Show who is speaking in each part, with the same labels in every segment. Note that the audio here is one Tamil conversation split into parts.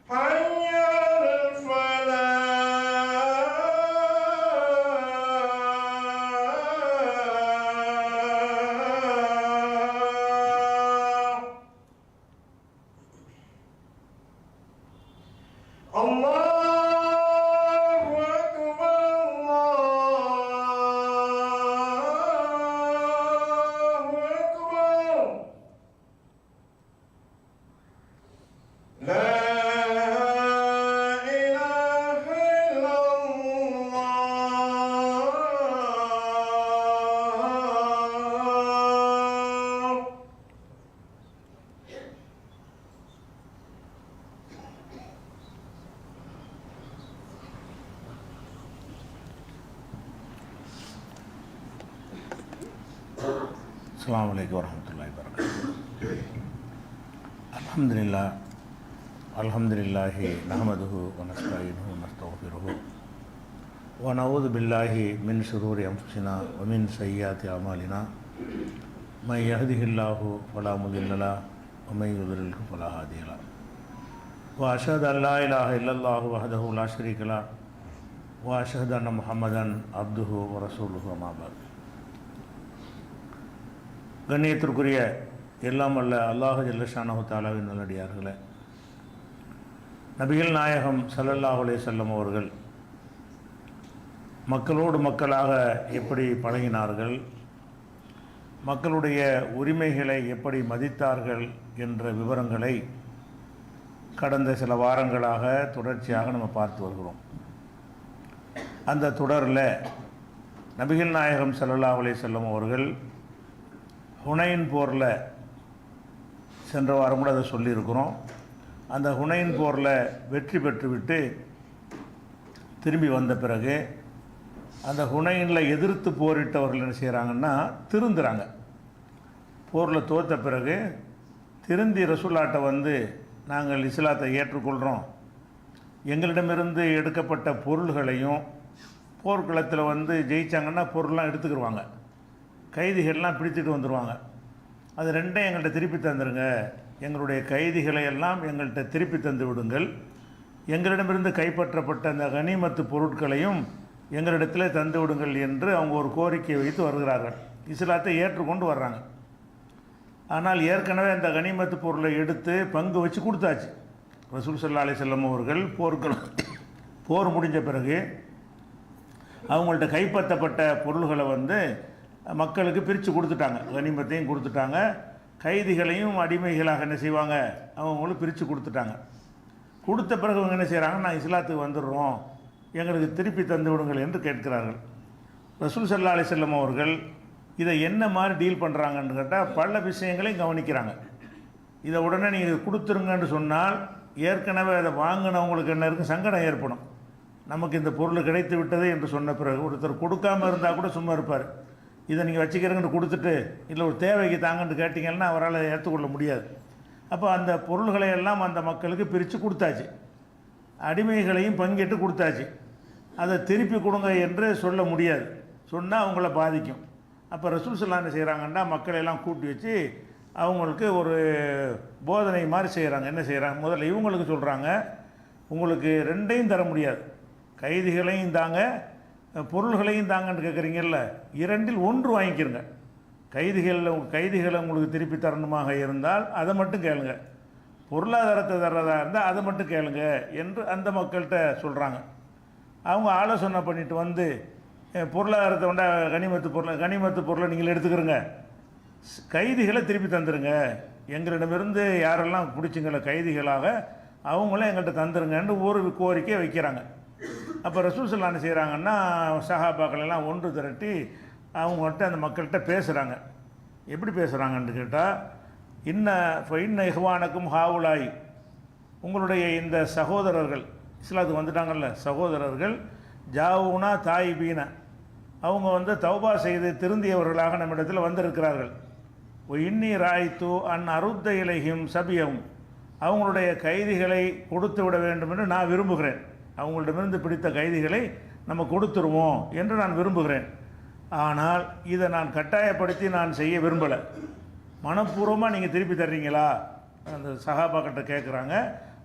Speaker 1: حي على الفلاح. الله
Speaker 2: அஸ்ஸலாமு அலைக்கும் வரஹ்மத்துல்லாஹி வபரகாத்துஹு. அல்ஹம்துலில்லாஹி நஹ்மதுஹு வ நஸ்தஈனுஹு வ நஸ்தக்ஃபிருஹு வ நஊது பில்லாஹி மின் ஷுரூரி அன்ஃபுஸினா வ மின் ஸய்யிஆத்தி அமாலினா மை யஹ்திஹில்லாஹு ஃபலா முதில்ல லஹு வ மை யுضللஹு ஃபலா ஹாதிய லஹு வ அஷ்ஹது அன் லா இலாஹா இல்லல்லாஹு வஹ்தஹு லா ஷரீக லஹு வ அஷ்ஹது அன்ன முஹம்மதன் அப்துஹு வ ரசூலுஹு அம்மா பஅத். கண்ணியத்திற்குரிய எல்லாம் அல்ல அல்லாஹு ஜல்லஷானஹு தஆலாவின் நல்லடியார்களே, நபிகள் நாயகம் ஸல்லல்லாஹு அலைஹி வஸல்லம் அவர்கள் மக்களோடு மக்களாக எப்படி பழகினார்கள், மக்களுடைய உரிமைகளை எப்படி மதித்தார்கள் என்ற விவரங்களை கடந்த சில வாரங்களாக தொடர்ச்சியாக நம்ம பார்த்து வருகிறோம். அந்த தொடரில் நபிகள் நாயகம் ஸல்லல்லாஹு அலைஹி வஸல்லம் அவர்கள் ஹுனைன் போரில் சென்ற வாரம் கூட அதை சொல்லியிருக்கிறோம். அந்த ஹுனைன் போரில் வெற்றி பெற்றுவிட்டு திரும்பி வந்த பிறகு அந்த ஹுனைனில் எதிர்த்து போரிட்டவர்கள் என்ன செய்கிறாங்கன்னா திருந்துறாங்க. போரில் தோற்ற பிறகு திருந்தி ரசூலாட்ட வந்து நாங்கள் இஸ்லாத்தை ஏற்றுக்கொள்கிறோம், எங்களிடமிருந்து எடுக்கப்பட்ட பொருள்களையும் போர்க்களத்தில் வந்து ஜெயித்தாங்கன்னா பொருள்லாம் எடுத்துக்கிடுவாங்க, கைதிகள்லாம் பிடிச்சிட்டு வந்துடுவாங்க, அது ரெண்டையும் எங்கள்கிட்ட திருப்பி தந்துடுங்க, எங்களுடைய கைதிகளை எல்லாம் எங்கள்கிட்ட திருப்பி தந்து விடுங்கள், எங்களிடமிருந்து கைப்பற்றப்பட்ட அந்த கனிமத்து பொருட்களையும் எங்களிடத்தில் தந்து விடுங்கள் என்று அவங்க ஒரு கோரிக்கையை வைத்து வருகிறார்கள். இஸ்லாத்தை ஏற்றுக்கொண்டு வர்றாங்க. ஆனால் ஏற்கனவே அந்த கனிமத்து பொருளை எடுத்து பங்கு வச்சு கொடுத்தாச்சு. ரசூல் ஸல்லல்லாஹு அலைஹி வஸல்லம் அவர்கள் போர் முடிஞ்ச பிறகு அவங்கள்ட்ட கைப்பற்றப்பட்ட பொருள்களை வந்து மக்களுக்கு பிரித்து கொடுத்துட்டாங்க, கனிமத்தையும் கொடுத்துட்டாங்க, கைதிகளையும் அடிமைகளாக என்ன செய்வாங்க அவங்களும் பிரித்து கொடுத்துட்டாங்க. கொடுத்த பிறகு அவங்க என்ன செய்கிறாங்க, நான் இஸ்லாத்துக்கு வந்துடுறோம், எங்களுக்கு திருப்பி தந்து விடுங்கள் என்று கேட்கிறார்கள். ரசூல் ஸல்லல்லாஹு அலைஹி வஸல்லம் அவர்கள் இதை என்ன மாதிரி டீல் பண்ணுறாங்கன்னு கேட்டால் பல விஷயங்களையும் கவனிக்கிறாங்க. இதை உடனே நீங்கள் கொடுத்துருங்கன்னு சொன்னால் ஏற்கனவே அதை வாங்கினவங்களுக்கு என்ன இருக்குது, சங்கடம் ஏற்படும். நமக்கு இந்த பொருள் கிடைத்து விட்டது என்று சொன்ன பிறகு ஒருத்தர் கொடுக்காமல் இருந்தால் கூட சும்மா இருப்பார். இதை நீங்கள் வச்சுக்கிறங்கன்னு கொடுத்துட்டு இல்லை ஒரு தேவைக்கு தாங்கன்னு கேட்டிங்கன்னா அவரால் ஏற்றுக்கொள்ள முடியாது. அப்போ அந்த பொருள்களை எல்லாம் அந்த மக்களுக்கு பிரித்து கொடுத்தாச்சு, அடிமைகளையும் பங்கிட்டு கொடுத்தாச்சு. அதை திருப்பி கொடுங்க என்று சொல்ல முடியாது, சொன்னால் அவங்கள பாதிக்கும். அப்போ ரசூல் ஸல்லல்லாஹு அலைஹி வஸல்லம் என்ன செய்கிறாங்கன்னா மக்களையெல்லாம் கூட்டி வச்சு அவங்களுக்கு ஒரு போதனை மாதிரி செய்கிறாங்க. என்ன செய்கிறாங்க, முதல்ல இவங்களுக்கு சொல்கிறாங்க, உங்களுக்கு ரெண்டையும் தர முடியாது, கைதிகளையும் தாங்க பொருள்களையும் தாங்கன்னு கேட்குறீங்கல்ல, இரண்டில் ஒன்று வாங்கிக்கிறங்க. கைதிகளை உங்களுக்கு திருப்பி தரணுமாக இருந்தால் அதை மட்டும் கேளுங்க, பொருளாதாரத்தை தர்றதா இருந்தால் அதை மட்டும் கேளுங்க என்று அந்த மக்கள்கிட்ட சொல்கிறாங்க. அவங்க ஆலோசனை பண்ணிட்டு வந்து பொருளாதாரத்தை கொண்டா கனிமத்து பொருளை நீங்கள் எடுத்துக்கிறங்க, கைதிகளை திருப்பி தந்துடுங்க, எங்களிடமிருந்து யாரெல்லாம் பிடிச்சிங்கள கைதிகளாக அவங்களும் எங்கள்கிட்ட தந்துருங்கன்னு ஒரு கோரிக்கையை வைக்கிறாங்க. அப்போ ரசூல் ஸல்லல்லாஹு அலைஹி வஸல்லம் செய்கிறாங்கன்னா சஹாபாக்கள் எல்லாம் ஒன்று திரட்டி அவங்கள்ட்ட அந்த மக்கள்கிட்ட பேசுகிறாங்க. எப்படி பேசுகிறாங்கன்னு கேட்டால், இன்ன இஹ்வானக்கும் ஹாவுலாய், உங்களுடைய இந்த சகோதரர்கள் இஸ்லாத்துக்கு வந்துட்டாங்கல்ல சகோதரர்கள், ஜாவுனா தாயிபீன, அவங்க வந்து தௌபா செய்து திருந்தியவர்களாக நம்மிடத்தில் வந்திருக்கிறார்கள். இன்னி ராய்த்து அன் அருத்த இலையும் சபியம், அவங்களுடைய கைதிகளை கொடுத்து விட வேண்டும் என்று நான் விரும்புகிறேன், அவங்களிடமிருந்து பிடித்த கைதிகளை நம்ம கொடுத்துருவோம் என்று நான் விரும்புகிறேன். ஆனால் இதை நான் கட்டாயப்படுத்தி நான் செய்ய விரும்பலை, மனப்பூர்வமாக நீங்கள் திருப்பி தர்றீங்களா அந்த சஹாபாக்கிட்ட கேட்குறாங்க.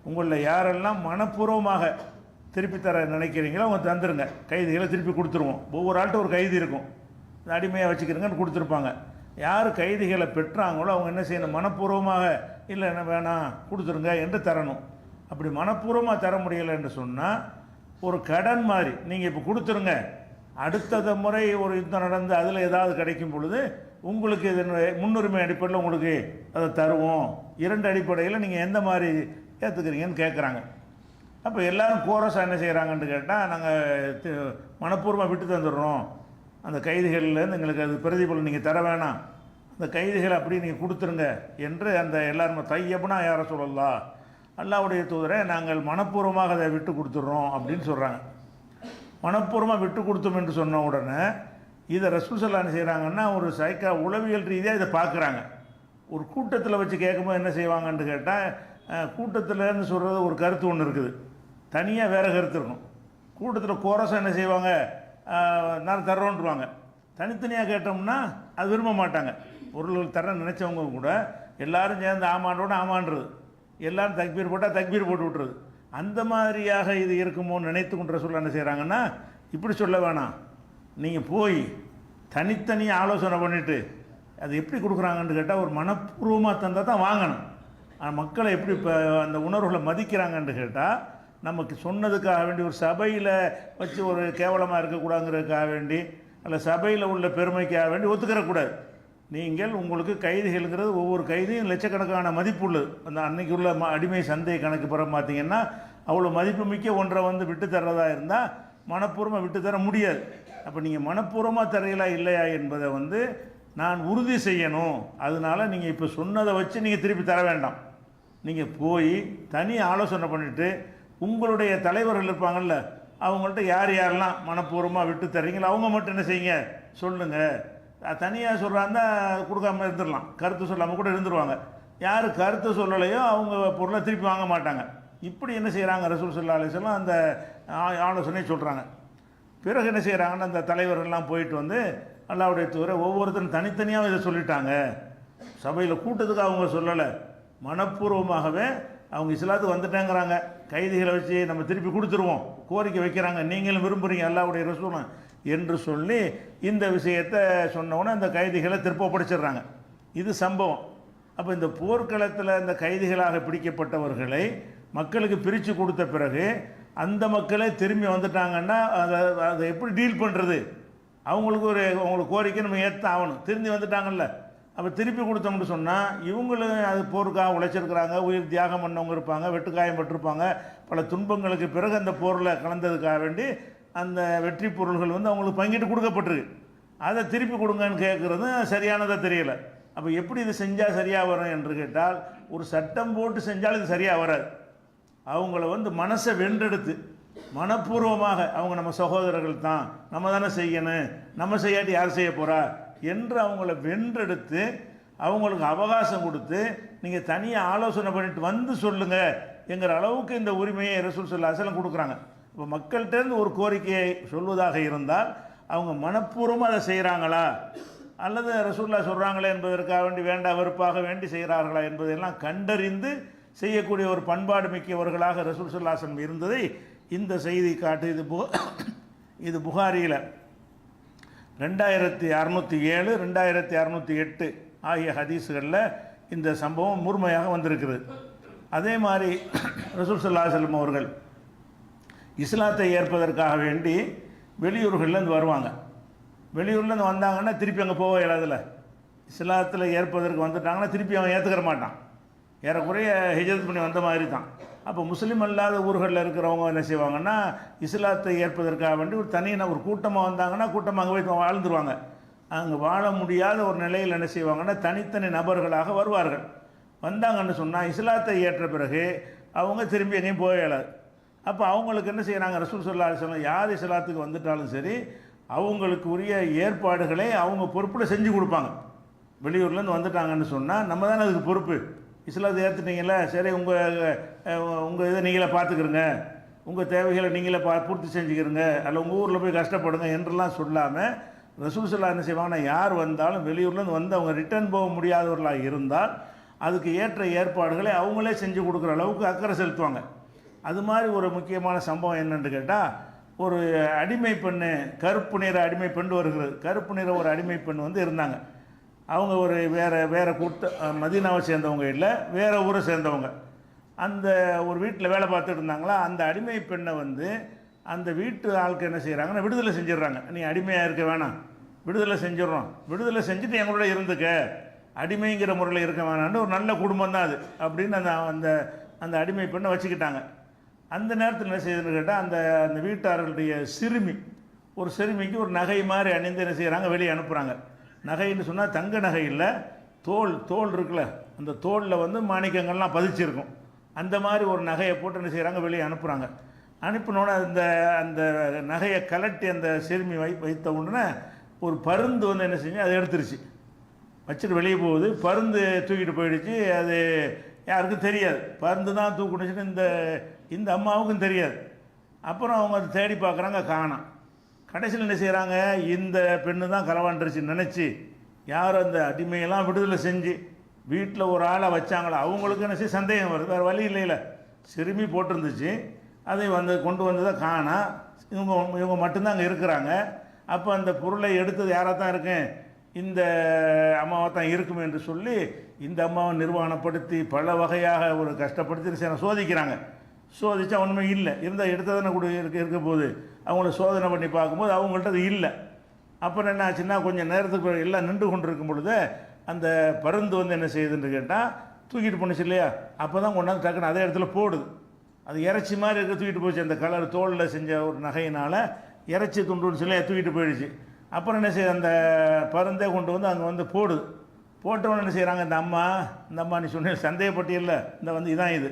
Speaker 2: உங்களில் யாரெல்லாம் மனப்பூர்வமாக திருப்பி தர நினைக்கிறீங்களோ அவங்க தந்துருங்க, கைதிகளை திருப்பி கொடுத்துருவோம். ஒவ்வொரு ஆள்கிட்ட ஒரு கைதி இருக்கும், அடிமையாக வச்சுக்கிறீங்கன்னு கொடுத்துருப்பாங்க. யார் கைதிகளை பெற்றாங்களோ அவங்க என்ன செய்யணும், மனப்பூர்வமாக இல்லை என்ன வேணாம் கொடுத்துருங்க என்று தரணும். அப்படி மனப்பூர்வமாக தர முடியலை என்று சொன்னால் ஒரு கடன் மாதிரி நீங்கள் இப்போ கொடுத்துருங்க, அடுத்த முறை ஒரு யுத்தம் நடந்து அதில் ஏதாவது கிடைக்கும் பொழுது உங்களுக்கு இது முன்னுரிமை அடிப்படையில் உங்களுக்கு அதை தருவோம். 2 அடிப்படையில் நீங்கள் எந்த மாதிரி ஏற்றுக்கிறீங்கன்னு கேட்குறாங்க. அப்போ எல்லோரும் கோரஸாக என்ன செய்கிறாங்கன்னு கேட்டால் நாங்கள் மனப்பூர்வமாக விட்டு தந்துடுறோம், அந்த கைதிகள்லேருந்து எங்களுக்கு அது பிரதிபலன் நீங்கள் தர வேணாம், அந்த கைதிகளை அப்படி நீங்கள் கொடுத்துருங்க என்று அந்த எல்லாருமே தையப்னா யாரை சொல்லலாம், அல்லாஹ்வுடைய தூதரை நாங்கள் மனப்பூர்வமாக அதை விட்டு கொடுத்துட்றோம் அப்படின்னு சொல்கிறாங்க. மனப்பூர்வமாக விட்டு கொடுத்தோம் என்று சொன்ன உடனே இதை ரசூல் ஸல்லல்லாஹு அலைஹி செய்கிறாங்கன்னா ஒரு உளவியல் ரீதியாக இதை பார்க்குறாங்க. ஒரு கூட்டத்தில் வச்சு கேட்கும்போது என்ன செய்வாங்கன்னு கேட்டால், கூட்டத்தில்னு சொல்கிறது ஒரு கருத்து ஒன்று இருக்குது, தனியாக வேறு கருத்து இருக்கும். கூட்டத்தில் கோரஸாக என்ன செய்வாங்க, நான் தர்றோன்றுவாங்க. தனித்தனியாக கேட்டோம்னா அது விரும்ப மாட்டாங்க. பொருள்கள் தர நினச்சவங்க கூட எல்லோரும் சேர்ந்து ஆமாண்டோட ஆமான்றது, எல்லோரும் தக்பீர் போட்டால் தக்பீர் போட்டு விட்டுறது. அந்த மாதிரியாக இது இருக்குமோன்னு நினைத்து கொண்டு ரசூல் என்ன செய்கிறாங்கன்னா, இப்படி சொல்ல வேணாம், நீங்கள் போய் தனித்தனியாக ஆலோசனை பண்ணிவிட்டு அது எப்படி கொடுக்குறாங்கன்னு கேட்டால் ஒரு மனப்பூர்வமாக தந்தால் தான் வாங்கணும். மக்களை எப்படி இப்போ அந்த உணர்வுகளை மதிக்கிறாங்கன்னு கேட்டால், நமக்கு சொன்னதுக்காக வேண்டி ஒரு சபையில் வச்சு ஒரு கேவலமாக இருக்கக்கூடாதுங்கிறதுக்காக வேண்டி அல்ல சபையில் உள்ள பெருமைக்காக வேண்டி ஒத்துக்கிறக்கூடாது. நீங்கள் உங்களுக்கு கைதிகள்ங்கிறது ஒவ்வொரு கைதியும் லட்சக்கணக்கான மதிப்பு உள்ளது. அந்த அன்னைக்கு உள்ள அடிமை சந்தை கணக்கு பிறகு பார்த்தீங்கன்னா அவ்வளோ மதிப்புமிக்க ஒன்றை வந்து விட்டு தர்றதா இருந்தால் மனப்பூர்வமாக விட்டு தர முடியாது. அப்போ நீங்கள் மனப்பூர்வமாக தரையிலா இல்லையா என்பதை வந்து நான் உறுதி செய்யணும். அதனால் நீங்கள் இப்போ சொன்னதை வச்சு நீங்கள் திருப்பி தர வேண்டாம், நீங்கள் போய் தனி ஆலோசனை பண்ணிவிட்டு உங்களுடைய தலைவர்கள் இருப்பாங்கள்ல அவங்கள்ட்ட யார் யாரெல்லாம் மனப்பூர்வமாக விட்டு தர்றீங்களோ அவங்க மட்டும் என்ன செய்யுங்க சொல்லுங்கள். தனியாக சொல்கிறாந்தா கொடுக்காமல் இருந்துடலாம், கருத்து சொல்லாமல் கூட இருந்துருவாங்க. யார் கருத்து சொல்லலையோ அவங்க பொருளை திருப்பி வாங்க மாட்டாங்க. இப்படி என்ன செய்கிறாங்க ரசூல் ஸல்லல்லாஹு அலைஹி வஸல்லம் அந்த ஆலோசனை சொல்கிறாங்க. பிறகு என்ன செய்கிறாங்கன்னா அந்த தலைவர்கள்லாம் போயிட்டு வந்து அல்லாஹ்வுடைய தூதரை ஒவ்வொருத்தரும் தனித்தனியாக இதை சொல்லிட்டாங்க, சபையில் கூட்டத்துக்கு அவங்க சொல்லலை, மனப்பூர்வமாகவே அவங்க இஸ்லாத்துக்கு வந்துட்டேங்கிறாங்க, கைதிகளை வச்சு நம்ம திருப்பி கொடுத்துருவோம் கோரிக்கை வைக்கிறாங்க, நீங்களும் விரும்புகிறீங்க அல்லாஹ்வுடைய ரசூலும் என்று சொல்லி இந்த விஷயத்தை சொன்னவுடனே அந்த கைதிகளை திருப்பப்படுத்திடுறாங்க. இது சம்பவம். அப்போ இந்த போர்க்களத்தில் இந்த கைதிகளாக பிடிக்கப்பட்டவர்களை மக்களுக்கு பிரித்து கொடுத்த பிறகு அந்த மக்களே திரும்பி வந்துட்டாங்கன்னா அதை எப்படி டீல் பண்ணுறது, அவங்களுக்கு கோரிக்கை நம்ம ஏற்ற ஆகணும். திரும்பி வந்துட்டாங்கல்ல, அப்போ திருப்பி கொடுத்தோம்னு சொன்னால் இவங்களும் அது போருக்காக உழைச்சிருக்கிறாங்க, உயிர் தியாகம் பண்ணவங்க இருப்பாங்க, வெட்டுக்காயம் பட்டிருப்பாங்க, பல துன்பங்களுக்கு பிறகு அந்த போரில் கலந்ததுக்காக வேண்டி அந்த வெற்றி பொருள்கள் வந்து அவங்களுக்கு பங்கிட்டு கொடுக்கப்பட்டிருக்கு. அதை திருப்பி கொடுங்கன்னு கேட்குறது சரியானதாக தெரியலை. அப்போ எப்படி இது செஞ்சால் சரியாக வரும் என்று கேட்டால், ஒரு சட்டம் போட்டு செஞ்சால் இது சரியாக வராது. அவங்கள வந்து மனசை வென்றெடுத்து மனப்பூர்வமாக அவங்க நம்ம சகோதரர்கள் தான், நம்ம தானே செய்யணும், நம்ம செய்யாட்டி யார் செய்ய போகிறா என்று அவங்கள வென்றெடுத்து அவங்களுக்கு அவகாசம் கொடுத்து நீங்கள் தனியாக ஆலோசனை பண்ணிட்டு வந்து சொல்லுங்கள் என்கிற அளவுக்கு இந்த உரிமையை ரசூல் ஸல்லல்லாஹு அலைஹி வஸல்லம் கொடுக்குறாங்க. இப்போ மக்கள்கிட்டேருந்து ஒரு கோரிக்கையை சொல்வதாக இருந்தால் அவங்க மனப்பூர்வமாக அதை செய்கிறாங்களா அல்லது ரசூலுல்லாஹ் சொல்கிறாங்களே என்பதற்காக வேண்டி வேண்டா வெறுப்பாக வேண்டி செய்கிறார்களா என்பதையெல்லாம் கண்டறிந்து செய்யக்கூடிய ஒரு பண்பாடு மிக்கவர்களாக ரசூல் ஸல்லல்லாஹு அலைஹி வஸல்லம் இருந்ததை இந்த செய்தி காட்டு. இது புகாரியில் 2607 2608 ஆகிய ஹதீஸுகளில் இந்த சம்பவம் முழுமையாக வந்திருக்கிறது. அதே மாதிரி ரசூல் ஸல்லல்லாஹு அலைஹி வஸல்லம் அவர்கள் இஸ்லாத்தை ஏற்பதற்காக வேண்டி வெளியூர்கள்லேருந்து வருவாங்க. வெளியூர்லேருந்து வந்தாங்கன்னா திருப்பி அங்கே போக இயலாதுல, இஸ்லாத்தில் ஏற்பதற்கு வந்துட்டாங்கன்னா திருப்பி அவன் ஏற்றுக்கிற மாட்டான், ஏறக்குறைய ஹிஜ்ரத் பண்ணி வந்த மாதிரி தான். அப்போ முஸ்லீம் அல்லாத ஊர்களில் இருக்கிறவங்க என்ன செய்வாங்கன்னா இஸ்லாத்தை ஏற்பதற்காக வேண்டி ஒரு ஒரு கூட்டமாக வந்தாங்கன்னா கூட்டமாக அங்கே போய் வாழ்ந்துருவாங்க. அங்கே வாழ முடியாத ஒரு நிலையில் என்ன செய்வாங்கன்னா தனித்தனி நபர்களாக வருவார்கள். வந்தாங்கன்னு சொன்னால் இஸ்லாத்தை ஏற்ற பிறகு அவங்க திரும்பி எங்கேயும் போக இயலாது. அப்போ அவங்களுக்கு என்ன செய்கிறாங்க ரசூல் ஸல்லல்லாஹு அலைஹி வஸல்லம் யார் இஸ்லாத்துக்கு வந்துட்டாலும் சரி அவங்களுக்கு உரிய ஏற்பாடுகளை அவங்க பொறுப்பில் செஞ்சு கொடுப்பாங்க. வெளியூர்லேருந்து வந்துட்டாங்கன்னு சொன்னால் நம்ம தானே அதுக்கு பொறுப்பு. இஸ்லாத்தை ஏற்றுட்டீங்கள, சரி உங்கள் இதை நீங்களே பார்த்துக்கிறங்க, உங்கள் தேவைகளை நீங்களே பூர்த்தி செஞ்சுக்கிறங்க, அல்ல உங்கள் ஊரில் போய் கஷ்டப்படுங்க என்றெல்லாம் சொல்லாமல் ரசூல் ஸல்லல்லாஹு என்ன செய்வாங்கன்னா யார் வந்தாலும் வெளியூர்லேருந்து வந்து அவங்க ரிட்டர்ன் போக முடியாதவர்களாக இருந்தால் அதுக்கு ஏற்ற ஏற்பாடுகளை அவங்களே செஞ்சு கொடுக்குற அளவுக்கு அக்கறை செலுத்துவாங்க. அது மாதிரி ஒரு முக்கியமான சம்பவம் என்னென்னு கேட்டால், ஒரு அடிமை பெண்ணு, கருப்பு நிற அடிமை பெண் வருகிறது. கருப்பு நிற ஒரு அடிமை பெண் வந்து இருந்தாங்க. அவங்க ஒரு வேறு மதீனாவை சேர்ந்தவங்க இல்லை, வேறு ஊரை சேர்ந்தவங்க. அந்த ஒரு வீட்டில் வேலை பார்த்துட்டு இருந்தாங்களா. அந்த அடிமை பெண்ணை வந்து அந்த வீட்டு ஆளுக்கு என்ன செய்கிறாங்கன்னா விடுதலை செஞ்சிடுறாங்க. நீ அடிமையாக இருக்க வேணாம், விடுதலை செஞ்சிடறோம், விடுதலை செஞ்சுட்டு எங்களோட இருந்துக்க, அடிமைங்கிற முறையில் இருக்க வேணான்னு ஒரு நல்ல குடும்பம் தான் அது அப்படின்னு அந்த அந்த அடிமை பெண்ணை வச்சுக்கிட்டாங்க. அந்த நேரத்தில் என்ன செய்யுதுன்னு கேட்டால், அந்த வீட்டார்களுடைய ஒரு சிறுமிக்கு ஒரு நகை மாதிரி அணிந்து என்ன செய்கிறாங்க, வெளியே அனுப்புகிறாங்க. நகைன்னு சொன்னால் தங்க நகை இல்லை, தோல் இருக்குல்ல, அந்த தோலில் வந்து மாணிக்கங்கள்லாம் பதிச்சிருக்கும். அந்த மாதிரி ஒரு நகையை போட்டு என்ன செய்கிறாங்க, வெளியே அனுப்புகிறாங்க. அனுப்பினோன்னே அந்த நகையை கலட்டி அந்த சிறுமி வைத்த உடனே ஒரு பருந்து வந்து என்ன செஞ்சு அதை எடுத்துருச்சு, வச்சுட்டு வெளியே போகுது. பருந்து தூக்கிட்டு போயிடுச்சு. அது யாருக்கும் தெரியாது, பருந்து தான் தூக்கிடுச்சுன்னு இந்த அம்மாவுக்கும் தெரியாது. அப்புறம் அவங்க அதை தேடி பார்க்குறாங்க, காணோம். கடைசியில் என்ன செய்கிறாங்க, இந்த பெண்ணு தான் களவாண்டுருச்சுன்னு நினச்சி யாரும் அந்த அடிமையெல்லாம் விடுதலை செஞ்சு வீட்டில் ஒரு ஆளை வச்சாங்களோ அவங்களுக்கு என்ன செய்ய சந்தேகம் வருது. வேறு வழி இல்லைல்ல, சிறுமி போட்டிருந்துச்சு, அதை கொண்டு வந்ததை காணோம். இவங்க மட்டும்தான் அங்கே இருக்கிறாங்க. அப்போ அந்த பொருளை எடுத்தது யாராக தான் இருக்கேன், இந்த அம்மாவை தான் இருக்கும் என்று சொல்லி இந்த அம்மாவை நிர்வாணப்படுத்தி பல வகையாக ஒரு கஷ்டப்படுத்தி சோதிக்கிறாங்க. சோதிச்சா ஒன்றுமே இல்லை, இருந்தால் எடுத்ததுன்னு கூட இருக்க போது அவங்கள சோதனை பண்ணி பார்க்கும்போது அவங்கள்ட்ட அது இல்லை. அப்புறம் என்ன ஆச்சுன்னா, கொஞ்சம் நேரத்துக்கு எல்லாம் நின்று கொண்டு இருக்கும் பொழுது அந்த பருந்து வந்து என்ன செய்யுதுன்னு கேட்டால், தூக்கிட்டு போணுச்சு இல்லையா, அப்போ தான் கொண்டாந்து டக்குன்னு அதே இடத்துல போடுது. அது இறைச்சி மாதிரி இருக்க தூக்கிட்டு போச்சு. அந்த கலர் தோலில் செஞ்ச ஒரு நகையினால் இறைச்சி துண்டுன்னு சொல்லி தூக்கிட்டு போயிடுச்சு. அப்புறம் என்ன செய்யுது, அந்த பருந்தே கொண்டு வந்து அங்கே வந்து போடுது. போட்டவொன்னு என்ன செய்கிறாங்க, இந்த அம்மா நீ சொன்ன சந்தேகப்பட்டியல்ல, இந்த வந்து இதான் இது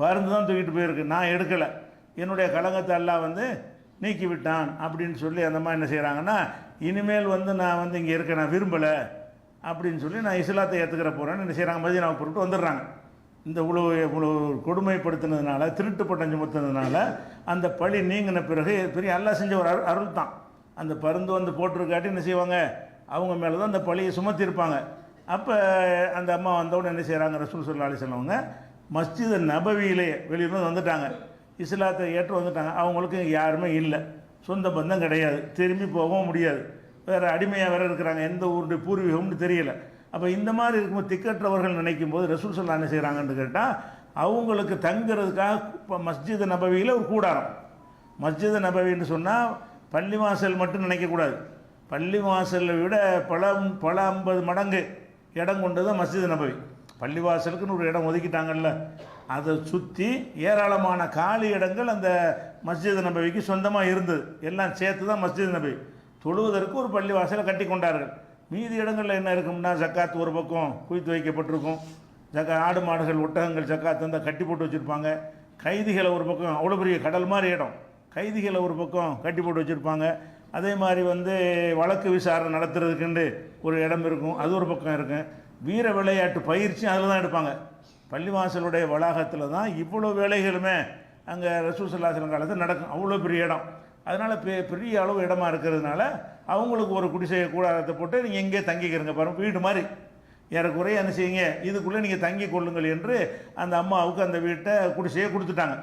Speaker 2: பருந்து தான் தூக்கிட்டு போயிருக்கு, நான் எடுக்கலை, என்னுடைய கலங்கத்தை எல்லாம் வந்து நீக்கி விட்டான் அப்படின்னு சொல்லி அந்த அம்மா என்ன செய்கிறாங்கன்னா, இனிமேல் வந்து நான் வந்து இங்கே இருக்க நான் விரும்பலை அப்படின்னு சொல்லி நான் இஸ்லாத்தை ஏற்றுக்கிற போகிறேன்னு என்ன செய்கிறாங்க, மதீனாவை பொருட்டு வந்துடுறாங்க. இந்த இவ்வளோ கொடுமைப்படுத்தினதுனால, திருட்டு பட்டம் சுமத்துனதுனால அந்த பழி நீங்கின பிறகு பெரிய அல்லாஹ் செஞ்ச ஒரு அருள் தான். அந்த பருந்து வந்து போட்டிருக்காட்டி என்ன செய்வாங்க, அவங்க மேலே தான் அந்த பழியை சுமத்திருப்பாங்க. அப்போ அந்த அம்மா வந்தவுடனே என்ன செய்கிறாங்க, ரசூல் ஸல்லல்லாஹு அலைஹி வஸல்லம் அவங்க மஸ்ஜித் நபவியிலே வெளியிருந்து வந்துட்டாங்க, இஸ்லாத்தை ஏற்று வந்துட்டாங்க. அவங்களுக்கு யாருமே இல்லை, சொந்த பந்தம் கிடையாது, திரும்பி போகவும் முடியாது, வேறு அடிமையாக வேறு இருக்கிறாங்க, எந்த ஊருடைய பூர்வீகம்னு தெரியல. அப்போ இந்த மாதிரி இருக்கும்போது திக்கற்றவர்கள் நினைக்கும் போது ரசூல் ஸல்லல்லாஹு என்ன செய்கிறாங்கன்னு கேட்டால், அவங்களுக்கு தங்குறதுக்காக இப்போ மஸ்ஜித் நபவியில் ஒரு கூடாரம். மஸ்ஜித் நபவின்னு சொன்னால் பள்ளிவாசல் மட்டும் நினைக்கக்கூடாது, பள்ளிவாசலை விட பல 50 மடங்கு இடம் கொண்டு தான் மஸ்ஜித் நபவி. பள்ளிவாசலுக்குன்னு ஒரு இடம் ஒதுக்கிட்டாங்கல்ல, அதை சுற்றி ஏராளமான காலி இடங்கள் அந்த மஸ்ஜித் நபவிக்கு சொந்தமாக இருந்தது. எல்லாம் சேர்த்து தான் மஸ்ஜித் நபவி. தொழுவதற்கு ஒரு பள்ளிவாசலை கட்டி கொண்டார்கள். மீதி இடங்களில் என்ன இருக்கும்னா, ஜக்காத் ஒரு பக்கம் குவித்து வைக்கப்பட்டிருக்கும், ஆடு மாடுகள் ஒட்டகங்கள் ஜக்காத் வந்து கட்டி போட்டு வச்சுருப்பாங்க. கைதிகளை ஒரு பக்கம், அவ்வளோ பெரிய கடல் மாதிரி இடம், கைதிகளை ஒரு பக்கம் கட்டி போட்டு வச்சுருப்பாங்க. அதே மாதிரி வந்து வழக்கு விசாரணை நடத்துறதுக்குண்டு ஒரு இடம் இருக்கும், அது ஒரு பக்கம் இருக்கும். வீர விளையாட்டு பயிற்சி அதில் தான் எடுப்பாங்க. பள்ளிவாசலுடைய வளாகத்தில் தான் இவ்வளோ வேலைகளுமே அங்கே ரசூல் ஸல்லல்லாஹு அலைஹி வஸல்லம் காலத்தில் நடக்கும். அவ்வளோ பெரிய இடம், அதனால் பெரிய அளவு இடமா இருக்கிறதுனால அவங்களுக்கு ஒரு குடிசையை கூடாரத்தை போட்டு நீங்கள் எங்கே தங்கிக்கிறங்க பாருங்கள், வீடு மாதிரி ஏறக்குறைய என்ன செய்யுங்க, இதுக்குள்ளே நீங்கள் தங்கி கொள்ளுங்கள் என்று அந்த அம்மாவுக்கு அந்த வீட்டை குடிசையை கொடுத்துட்டாங்க.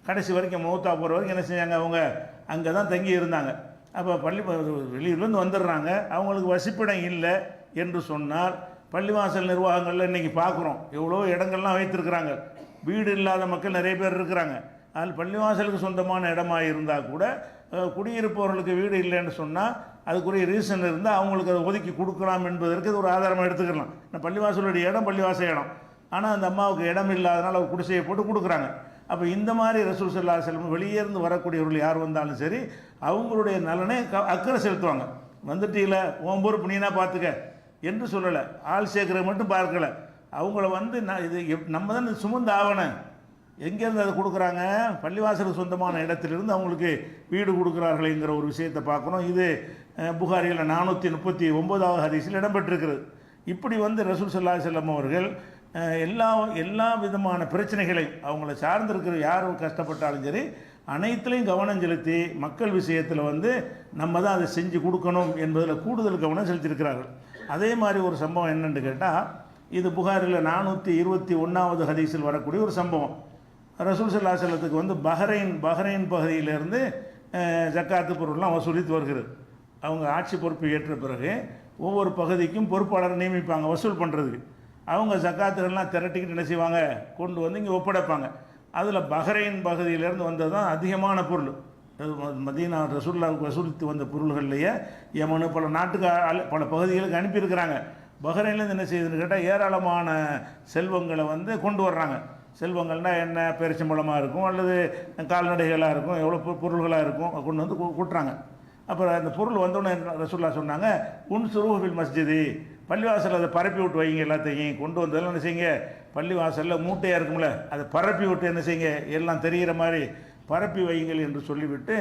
Speaker 2: கடைசி வரைக்கும் மௌத்தா போகிற வரைக்கும் என்ன செஞ்சாங்க, அவங்க அங்கே தான் தங்கி இருந்தாங்க. அப்போ வெளியூர்லேருந்து வந்துடுறாங்க, அவங்களுக்கு வசிப்பிடம் இல்லை என்று சொன்னால், பள்ளிவாசல் நிர்வாகங்களில் இன்றைக்கி பார்க்குறோம் எவ்வளோ இடங்கள்லாம் வைத்திருக்கிறாங்க, வீடு இல்லாத மக்கள் நிறைய பேர் இருக்கிறாங்க. அதில் பள்ளிவாசலுக்கு சொந்தமான இடமாக இருந்தால் கூட குடியிருப்பவர்களுக்கு வீடு இல்லைன்னு சொன்னால் அதுக்குரிய ரீசன் இருந்தால் அவங்களுக்கு அதை ஒதுக்கி கொடுக்கலாம் என்பதற்கு அது ஒரு ஆதாரமாக எடுத்துக்கலாம். பள்ளிவாசலுடைய இடம் பள்ளிவாசல் இடம், ஆனால் அந்த அம்மாவுக்கு இடம் இல்லாதனால ஒரு குடிசையை போட்டு கொடுக்குறாங்க. அப்போ இந்த மாதிரி ரசூல் ஸல்லல்லாஹு அலைஹி வஸல்லம் வெளியே இருந்து வரக்கூடியவர்கள் யார் வந்தாலும் சரி அவங்களுடைய நலனை அக்கறை செலுத்துவாங்க. வந்துட்டீங்கள உன் பொறுப்பு நீனா பார்த்துக்க என்று சொல்லலை, ஆள் சேர்க்கறது மட்டும் பார்க்கலை. அவங்கள வந்து இது நம்ம தான் சுமந்து ஆவணம். எங்கேருந்து அதை கொடுக்குறாங்க, பள்ளிவாசலுக்கு சொந்தமான இடத்திலிருந்து அவங்களுக்கு வீடு கொடுக்குறார்களேங்கிற ஒரு விஷயத்தை பார்க்கணும். இது புகாரியில் 439வது ஹதீஸில் இடம்பெற்றிருக்கிறது. இப்படி வந்து ரசூல் ஸல்லல்லாஹு அலைஹி வஸல்லம் அவர்கள் எல்லா விதமான பிரச்சனைகளையும் அவங்கள சார்ந்திருக்கிற யார் கஷ்டப்பட்டாலும் சரி அனைத்துலேயும் கவனம் செலுத்தி மக்கள் விஷயத்தில் வந்து நம்ம தான் அதை செஞ்சு கொடுக்கணும் என்பதில் கூடுதல் கவனம் செலுத்தியிருக்கிறார்கள். அதே மாதிரி ஒரு சம்பவம் என்னென்னு கேட்டால், இது புகாரில் 421வது ஹதீஸில் வரக்கூடிய ஒரு சம்பவம். ரசூல் ஸல்லல்லாஹு அலைஹி வஸல்லத்துக்கு வந்து பஹ்ரைன் பகுதியிலிருந்து ஜக்காத்து பொருள்லாம் வசூலித்து வருகிறது. அவங்க ஆட்சி பொறுப்பு ஏற்ற பிறகு ஒவ்வொரு பகுதிக்கும் பொறுப்பாளரை நியமிப்பாங்க வசூல் பண்ணுறதுக்கு. அவங்க ஜக்காத்துகள்லாம் திரட்டிக்கிட்டு என்ன செய்வாங்க, கொண்டு வந்து இங்கே ஒப்படைப்பாங்க. அதில் பஹ்ரைன் பகுதியிலேருந்து வந்தது தான் அதிகமான பொருள். மதீனா ரசூலுல்லாஹ்வுக்கு வசூலித்து வந்த பொருள்கள்லையே யமனு பல நாட்டுக்கு பல பகுதிகளுக்கு அனுப்பியிருக்கிறாங்க. பஹ்ரைன்லேருந்து என்ன செய்யுதுன்னு கேட்டால் ஏராளமான செல்வங்களை வந்து கொண்டு வர்றாங்க. செல்வங்கள்னால் என்ன, பேரிச்சம்பழமாக இருக்கும் அல்லது கால்நடைகளாக இருக்கும், எவ்வளோ பொருள்களாக இருக்கும், கொண்டு வந்து கூட்டுறாங்க. அப்புறம் அந்த பொருள் வந்தோடனே ரசூலுல்லாஹ் சொன்னாங்க, உன்சுருஹு மஸ்ஜிதி, பள்ளிவாசலில் அதை பரப்பி விட்டு வைங்க. எல்லாத்தையும் கொண்டு வந்ததெல்லாம் என்ன செய்யுங்க, பள்ளிவாசலில் மூட்டையாக இருக்கும்ல, அதை பரப்பி விட்டு என்ன செய்யுங்க, எல்லாம் தெரிகிற மாதிரி பரப்பி வையுங்கள் என்று சொல்லிவிட்டு,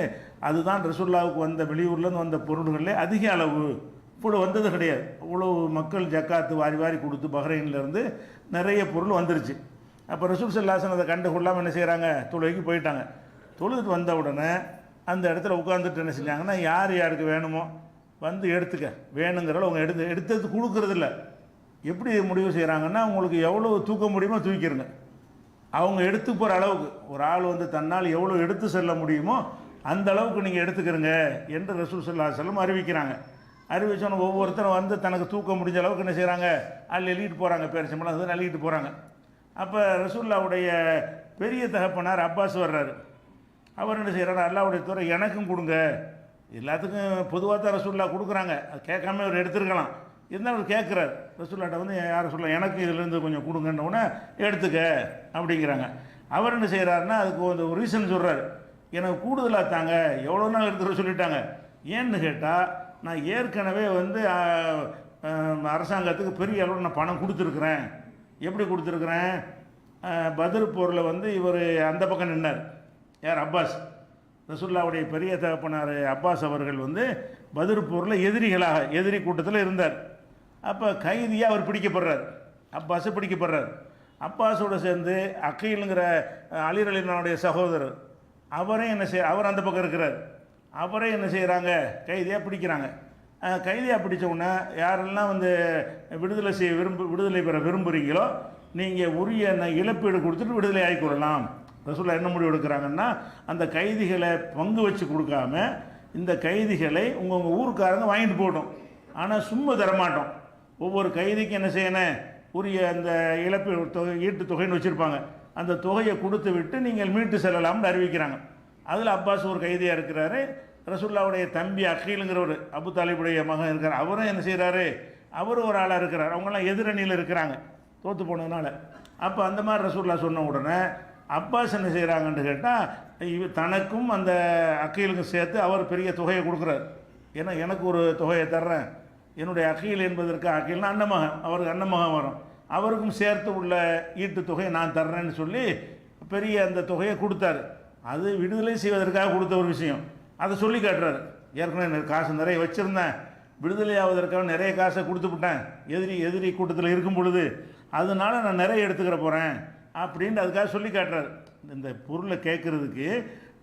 Speaker 2: அதுதான் ரசூலுல்லாஹ்வுக்கு வந்த வெளியூர்லேருந்து வந்த பொருள்களில் அதிக அளவு. இப்போ வந்தது கிடையாது. அவ்வளோ மக்கள் ஜக்காத்து வாரி வாரி கொடுத்து பஹ்ரைன்லேருந்து நிறைய பொருள் வந்துருச்சு. அப்போ ரசூல் ஸல்லல்லாஹு அலைஹி வஸல்லம் அதை கண்டுகொள்ளாமல் என்ன செய்கிறாங்க, தொழுகைக்கு போயிட்டாங்க. தொழுது வந்த உடனே அந்த இடத்துல உட்காந்துட்டு என்ன செஞ்சாங்கன்னா, யார் யாருக்கு வேணுமோ வந்து எடுத்துக்க, வேணுங்கிறத அவங்க எடுத்தது கொடுக்கறதில்ல. எப்படி முடிவு செய்கிறாங்கன்னா, உங்களுக்கு எவ்வளோ தூக்க முடியுமோ தூக்கிடுங்க. அவங்க எடுத்து போகிற அளவுக்கு ஒரு ஆள் வந்து தன்னால் எவ்வளோ எடுத்து செல்ல முடியுமோ அந்த அளவுக்கு நீங்கள் எடுத்துக்கிறங்க என்று ரசூல் ஸல்லல்லாஹு அலைஹி வஸல்லம் அறிவிக்கிறாங்க. அறிவிச்சோன்னு ஒவ்வொருத்தரும் வந்து தனக்கு தூக்க முடிஞ்ச அளவுக்கு என்ன செய்கிறாங்க, அள்ளிட்டு போகிறாங்க. பேரிச்சம்பழம் அது அள்ளிட்டு போகிறாங்க. அப்போ ரசூலுல்லாஹ்வுடைய பெரிய தகப்பனார் அப்பாஸ் வர்றாரு. அவர் என்ன செய்கிறாரு, அல்லாஹ்வுடைய தூதரை எனக்கும் கொடுங்க. எல்லாத்துக்கும் பொதுவாக தான் ரசூலுல்லாஹ் கொடுக்குறாங்க, அது கேட்காம அவர் எடுத்துருக்கலாம். இருந்தாலும் அவர் கேட்குறாரு. ரசூலுல்லாஹ்ட்ட வந்து யார் சொல்ல, எனக்கு இதுலேருந்து கொஞ்சம் கொடுங்கன்னொன்னே எடுத்துக்க அப்படிங்கிறாங்க. அவர் என்ன செய்கிறாருன்னா, அதுக்கு ஒரு ரீசன் சொல்கிறார். எனக்கு கூடுதலாக தாங்க, எவ்வளோ நாள் எடுத்துகிற சொல்லிட்டாங்க. ஏன்னு கேட்டால், நான் ஏற்கனவே வந்து அரசாங்கத்துக்கு பெரிய அளவில் நான் பணம் கொடுத்துருக்குறேன். எப்படி கொடுத்துருக்குறேன், பத்ர் போரில் வந்து இவர் அந்த பக்கம் நின்னார். யார், அப்பாஸ். ரசூலுல்லாஹ்வுடைய பெரிய தகப்பனார் அப்பாஸ் அவர்கள் வந்து பத்ர் போரில் எதிரி கூட்டத்தில் இருந்தார். அப்போ கைதியாக அவர் பிடிக்கப்படுறார். அப்பாஸை பிடிக்கப்படுறார். அப்பாஸோடு சேர்ந்து அக்கீலுங்கிற அலி ரலியல்லாஹுடைய சகோதரர் அவரே அவர் அந்த பக்கம் இருக்கிறார். அவரே என்ன செய்கிறாங்க, கைதியாக பிடிக்கிறாங்க. கைதியாக பிடிச்ச உடனே யாரெல்லாம் வந்து விடுதலை பெற விரும்புகிறீங்களோ நீங்கள் உரிய இழப்பீடு கொடுத்துட்டு விடுதலை ஆகிக்கொள்ளலாம். ரசூலுல்லாஹ் என்ன முடிவு எடுக்கிறாங்கன்னா, அந்த கைதிகளை பங்கு வச்சு கொடுக்காம இந்த கைதிகளை உங்கள் ஊருக்காரங்க வாங்கிட்டு போகட்டும், ஆனால் சும்மா தரமாட்டோம். ஒவ்வொரு கைதிக்கும் என்ன செய்யணும், உரிய அந்த இழப்பீடு தொகை, ஈட்டு தொகைன்னு வச்சுருப்பாங்க. அந்த தொகையை கொடுத்து விட்டு நீங்கள் மீட்டு செல்லலாம்னு அறிவிக்கிறாங்க. அதில் அப்பாஸ் ஒரு கைதியாக இருக்கிறாரு. ரசூலுல்லாஹ்வுடைய தம்பி அக்கீலுங்கிறவர், அபு தாலிபுடைய மகன் இருக்கிறார். அவரும் என்ன செய்கிறாரு, அவரும் ஒரு ஆளாக இருக்கிறார். அவங்களாம் எதிரணியில் இருக்கிறாங்க தோற்று போனதுனால. அப்போ அந்த மாதிரி ரசூலுல்லாஹ் சொன்ன உடனே அப்பாஸ் என்ன செய்கிறாங்கன்னு கேட்டால், தனக்கும் அந்த அக்கீலுக்கும் சேர்த்து அவர் பெரிய தொகையை கொடுக்குறாரு. ஏன்னா எனக்கு ஒரு தொகையை தர்றேன், என்னுடைய அக்கீல் என்பதற்கு அக்கீல்னா அன்னமகன், அவருக்கு அன்னமகன் வரும், அவருக்கும் சேர்த்து உள்ள ஈட்டு தொகையை நான் தர்றேன்னு சொல்லி பெரிய அந்த தொகையை கொடுத்தாரு. அது விடுதலை செய்வதற்காக கொடுத்த ஒரு விஷயம். அதை சொல்லி காட்டுறாரு. ஏற்கனவே காசு நிறைய வச்சுருந்தேன், விடுதலை ஆவதற்காக நிறைய காசை கொடுத்துவிட்டேன் எதிரி கூட்டத்தில் இருக்கும் பொழுது, அதனால நான் நிறைய எடுத்துக்கிற போகிறேன் அப்படின்ட்டு அதுக்காக சொல்லி காட்டுறாரு. இந்த பொருளை கேட்குறதுக்கு,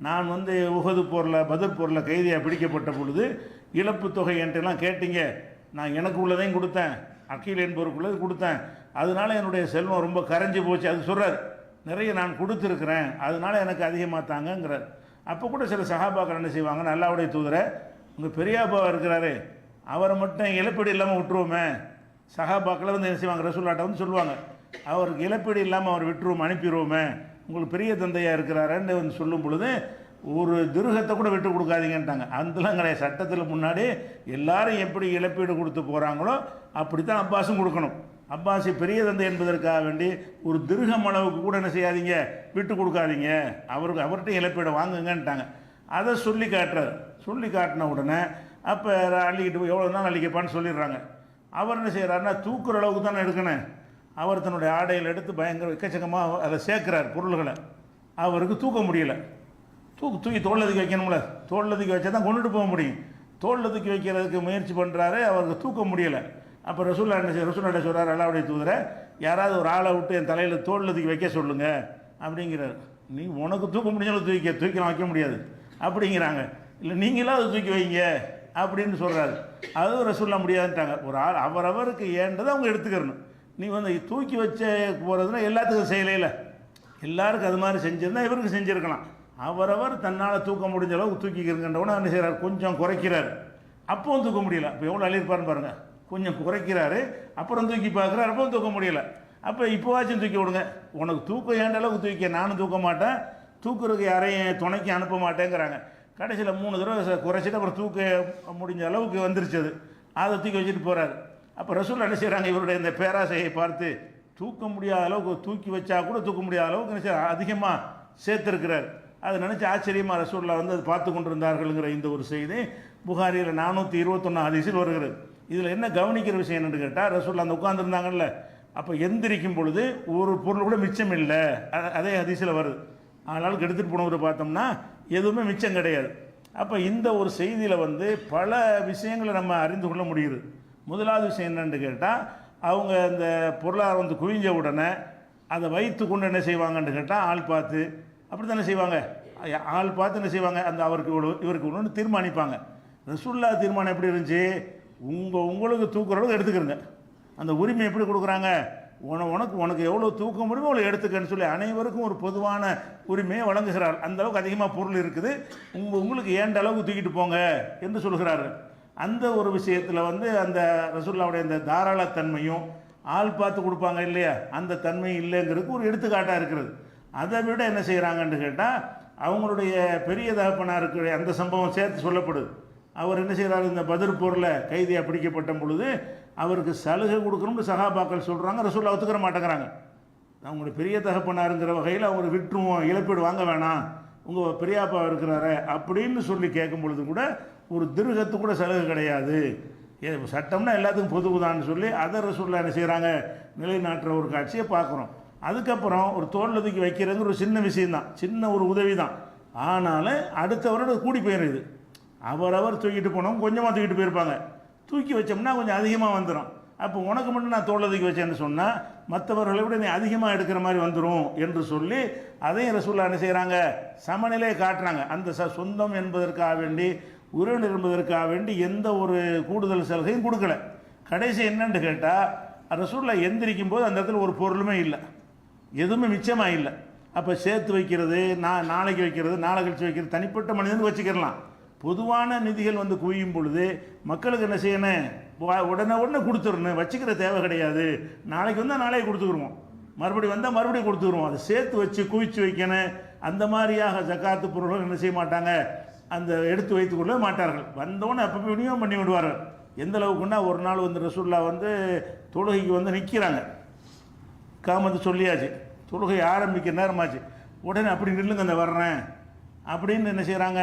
Speaker 2: நான் வந்து உஹது போரில் பத்ர் போரில் கைதியாக பிடிக்கப்பட்ட பொழுது இழப்பு தொகை என்கிட்டலாம் கேட்டீங்க, நான் எனக்கு உள்ளதையும் கொடுத்தேன், அக்கீல் என்பவருக்குள்ளது கொடுத்தேன், அதனால என்னுடைய செல்வம் ரொம்ப கரைஞ்சி போச்சு. அது சொல்கிறார், நிறைய நான் கொடுத்துருக்குறேன், அதனால எனக்கு அதிகமாக தாங்கங்கிறார். அப்போ கூட சில சஹாபாக்கள் என்ன செய்வாங்க, அல்லாஹ்வுடைய தூதரை உங்கள் பெரியாப்பாவாக இருக்கிறாரு, அவரை மட்டும் இழப்பீடு இல்லாமல் விட்டுருவோமே. சஹாபாக்களை வந்து என்ன செய்வாங்க, ரசூலுல்லாஹ்ட்ட வந்து சொல்லுவாங்க, அவருக்கு இழப்பீடு இல்லாமல் அவர் விட்டுருவோம், அனுப்பிடுவோமே, உங்களுக்கு பெரிய தந்தையாக இருக்கிறாருன்னு வந்து சொல்லும் பொழுது ஒரு திருகத்தை கூட விட்டு கொடுக்காதீங்கன்ட்டாங்க. அதெல்லாம் கிடையாது. சட்டத்தில் முன்னாடி எல்லாரும் எப்படி இழப்பீடு கொடுத்து போகிறாங்களோ அப்படி தான் அப்பாஸும் கொடுக்கணும். அப்பாஸி பெரிய தந்தை என்பதற்காக வேண்டி ஒரு திருகம் அளவுக்கு கூட என்ன செய்யாதீங்க, விட்டு கொடுக்காதீங்க, அவர்கிட்ட இழப்பீடு வாங்குங்கன்ட்டாங்க. அதை சொல்லி காட்டுறாரு. சொல்லி காட்டின உடனே அப்போ அள்ளிக்கிட்டு எவ்வளோ நாள் அள்ளிக்கப்பான்னு சொல்லிடுறாங்க. அவர் என்ன செய்கிறாருன்னா, தூக்குற அளவுக்கு தானே எடுக்கணும். அவர் தன்னுடைய ஆடையில் எடுத்து பயங்கர எக்கச்சக்கமாக அதை சேர்க்குறார் பொருள்களை. அவருக்கு தூக்க முடியலை. தூக்கி தோல்லதுக்கு வைக்கணும்ல, தோல்லதுக்கு வச்சா தான் கொண்டுட்டு போக முடியும். தோல்லதுக்கு வைக்கிறதுக்கு முயற்சி பண்ணுறாரு, அவருக்கு தூக்க முடியலை. அப்போ ரசூலுல்லாஹ் என்ன ரசூலுல்லாஹ் சொல்கிறார், அல்லாஹ்வுடைய தூதரை யாராவது ஒரு ஆளை விட்டு என் தலையில் தோல்லதுக்கு வைக்க சொல்லுங்கள் அப்படிங்கிறார். நீ உனக்கு தூக்க முடிஞ்சாலும் தூக்கலாம், வைக்க முடியாது அப்படிங்கிறாங்க. இல்லை நீங்களாம் அதை தூக்கி வைங்க அப்படின்னு சொல்கிறாரு. அதுவும் ரசூலுல்லாஹ் முடியாதுன்ட்டாங்க. ஒரு ஆள் அவரவருக்கு ஏன்றதை அவங்க எடுத்துக்கிறணும். நீ வந்து தூக்கி வச்ச போகிறதுனா எல்லாத்துக்கும் செய்யலையில, எல்லாருக்கும் அது மாதிரி செஞ்சிருந்தா இவருக்கு செஞ்சுருக்கலாம். அவரவர் தன்னால் தூக்க முடிஞ்ச அளவுக்கு தூக்கிக்கிறங்கன்றவன என்ன செய்கிறார், கொஞ்சம் குறைக்கிறார். அப்பவும் தூக்க முடியல. இப்போ எவ்வளோ அழியிருப்பாருன்னு பாருங்கள். கொஞ்சம் குறைக்கிறாரு, அப்புறம் தூக்கி பார்க்குறாரு, அப்பவும் தூக்க முடியல. அப்போ இப்போவாச்சும் தூக்கி விடுங்க, உனக்கு தூக்கம் ஏண்ட அளவுக்கு தூக்க, நானும் தூக்க மாட்டேன், தூக்குறதுக்கு யாரையும் துணைக்கு அனுப்ப மாட்டேங்கிறாங்க. கடைசியில் 3 தடவை குறைச்சிட்டு அப்புறம் தூக்க முடிஞ்ச அளவுக்கு வந்துருச்சு. அதை தூக்கி வச்சுட்டு போகிறாரு. அப்போ ரசூல் என்ன செய்கிறாங்க, இவருடைய இந்த பேராசையை பார்த்து தூக்க முடியாத அளவுக்கு, தூக்கி வச்சா கூட தூக்க முடியாத அளவுக்கு என்ன செய்ய அதிகமாக சேர்த்துருக்கிறார். அதை நினச்சி ஆச்சரியமாக ரசூல்லா வந்து அது பார்த்து கொண்டிருந்தார்கள்ங்கிற இந்த ஒரு செய்தி புகாரியில் 421 ஹதீஸில் வருகிறது. இதில் என்ன கவனிக்கிற விஷயம் என்னென்னு கேட்டால், ரசூல்லா அந்த உட்காந்துருந்தாங்கல்ல, அப்போ எந்திரிக்கும் பொழுது ஒரு பொருள் கூட மிச்சம் இல்லை. அதே ஹதீஸில் வருது. ஆளாளுக்கு எடுத்துகிட்டு போனவரை பார்த்தோம்னா எதுவுமே மிச்சம் கிடையாது. அப்போ இந்த ஒரு செய்தியில் வந்து பல விஷயங்களை நம்ம அறிந்து கொள்ள முடியுது. முதலாவது விஷயம் என்னென்னு கேட்டால், அவங்க இந்த பொருளாதாரம் வந்து குவிஞ்ச உடனே அதை வைத்து கொண்டு என்ன செய்வாங்கன்னு கேட்டால், ஆள் பார்த்து அப்படி தானே செய்வாங்க. ஆள் பார்த்து என்ன செய்வாங்க, அந்த அவருக்கு இவருக்கு ஒன்று தீர்மானிப்பாங்க. ரசூல்லா தீர்மானம் எப்படி இருந்துச்சு, உங்களுக்கு தூக்குற அளவுக்கு எடுத்துக்கிறங்க. அந்த உரிமை எப்படி கொடுக்குறாங்க, உனக்கு எவ்வளோ தூக்க முடியுமோ அவ்வளோ எடுத்துக்கன்னு சொல்லி அனைவருக்கும் ஒரு பொதுவான உரிமையை வழங்குகிறார். அந்த அளவுக்கு அதிகமாக பொருள் இருக்குது, உங்களுக்கு ஏண்ட அளவுக்கு தூக்கிட்டு போங்க என்று சொல்கிறாரு. அந்த ஒரு விஷயத்தில் வந்து அந்த ரசூல்லாவுடைய அந்த தாராளத்தன்மையும் ஆள் பார்த்து கொடுப்பாங்க இல்லையா, அந்த தன்மை இல்லைங்கிறதுக்கு ஒரு எடுத்துக்காட்டாக இருக்கிறது. அதை விட என்ன செய்கிறாங்கன்னு கேட்டால், அவங்களுடைய பெரிய தகப்பனாருக்கு அந்த சம்பவம் சேர்த்து சொல்லப்படுது. அவர் என்ன செய்கிறார், இந்த பத்ர் போரில் கைதியாக பிடிக்கப்பட்ட பொழுது அவருக்கு சலுகை கொடுக்கணும்னு சஹாபாக்கள் சொல்கிறாங்க. ரசூல்லா ஒத்துக்கிற மாட்டேங்கிறாங்க. அவங்களுடைய பெரிய தகப்பனாருங்கிற வகையில் அவங்க விட்டுருவோம், இழப்பீடு வாங்க வேணாம், உங்கள் பெரியாப்பா இருக்கிறாரு அப்படின்னு சொல்லி கேட்கும் பொழுது கூட ஒரு திருகத்து கூட சலுகை கிடையாது. சட்டம்னா எல்லாத்துக்கும் பொதுவுதான்னு சொல்லி அதை ரசூல்லா என்ன செய்கிறாங்க, நிலைநாட்டுற ஒரு காட்சியை பார்க்குறோம். அதுக்கப்புறம் ஒரு தோளில் தூக்கி வைக்கிறது ஒரு சின்ன விஷயந்தான், சின்ன ஒரு உதவி தான். ஆனாலும் அடுத்தவரோட கூடி போயிடுது. அவரவர் தூக்கிட்டு போனவங்க கொஞ்சமாக தூக்கிட்டு போயிருப்பாங்க, தூக்கி வச்சோம்னா கொஞ்சம் அதிகமாக வந்துடும். அப்போ உனக்கு மட்டும் நான் தோளில் தூக்கி வச்சேன்னு சொன்னால் மற்றவர்களை விட நீ அதிகமாக எடுக்கிற மாதிரி வந்துடும் என்று சொல்லி அதையும் ரசூல்லா என்ன செய்கிறாங்க, சமநிலையை காட்டுறாங்க. அந்த சொந்தம் என்பதற்காக வேண்டி, உறவினர் என்பதற்காக வேண்டி எந்த ஒரு கூடுதல் சலுகையும் கொடுக்கல. கடைசி என்னன்னு கேட்டால், ரசூல்லா எந்திரிக்கும் போது அந்த இடத்துல ஒரு பொருளுமே இல்லை, எதுவுமே மிச்சமாக இல்லை. அப்போ சேர்த்து வைக்கிறது, நாளைக்கு வைக்கிறது, நாளை கழிச்சு வைக்கிறது, தனிப்பட்ட மனிதனுக்கு வச்சுக்கிடலாம். பொதுவான நிதிகள் வந்து குவியும் பொழுது மக்களுக்கு என்ன செய்யணும், உடனே கொடுத்துடணும், வச்சுக்கிற தேவை கிடையாது. நாளைக்கு வந்தால் நாளைக்கு கொடுத்துக்குருவோம், மறுபடியும் வந்தால் மறுபடியும் கொடுத்துக்குருவோம். அதை சேர்த்து வச்சு குவிச்சு வைக்கணும். அந்த மாதிரியாக ஜக்காத்து பொருள்கள் என்ன செய்ய மாட்டாங்க, அந்த எடுத்து வைத்துக் கொள்ள மாட்டார்கள். வந்தோடனே அப்போ விநியோகம் பண்ணி விடுவார்கள். எந்த அளவுக்குன்னா, ஒரு நாள் வந்து ரசூல்லா வந்து தொழுகைக்கு வந்து நிற்கிறாங்க, காமத்து சொல்லியாச்சு, தொழுகை ஆரம்பிக்கிற நேரமாச்சு. உடனே அப்படி நில்லுங்க, அந்த வர்றேன் அப்படின்னு என்ன செய்கிறாங்க,